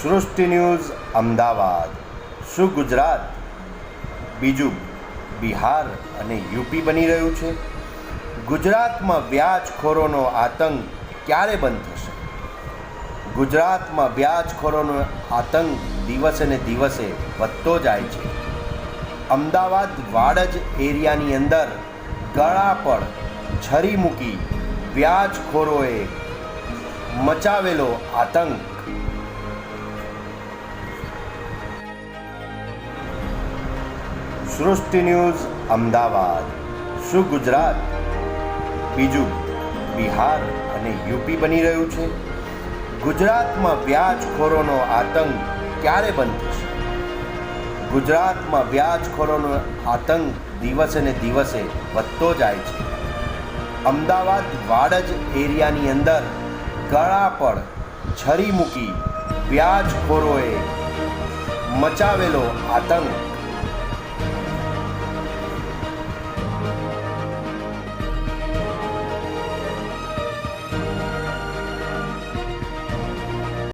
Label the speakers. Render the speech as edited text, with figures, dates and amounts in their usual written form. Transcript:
Speaker 1: સૃષ્ટિ ન્યૂઝ અમદાવાદ. શું ગુજરાત બીજું બિહાર અને યુપી બની રહ્યું છે? ગુજરાતમાં વ્યાજખોરોનો આતંક ક્યારે બંધ થશે? ગુજરાતમાં વ્યાજખોરોનો આતંક દિવસે ને દિવસે વધતો જાય છે. અમદાવાદ વાડજ એરિયાની અંદર ગળા પર છરી મૂકી વ્યાજખોરોએ મચાવેલો આતંક. સૃષ્ટિ ન્યૂઝ અમદાવાદ. શું ગુજરાત બીજું બિહાર અને યુપી બની રહ્યું છે? ગુજરાતમાં વ્યાજખોરોનો આતંક ક્યારે બંધ થશે? ગુજરાતમાં વ્યાજખોરોનો આતંક દિવસે ને દિવસે વધતો જાય છે. અમદાવાદ વાડજ એરિયાની અંદર ગળા પર છરી મૂકી વ્યાજખોરોએ મચાવેલો આતંક.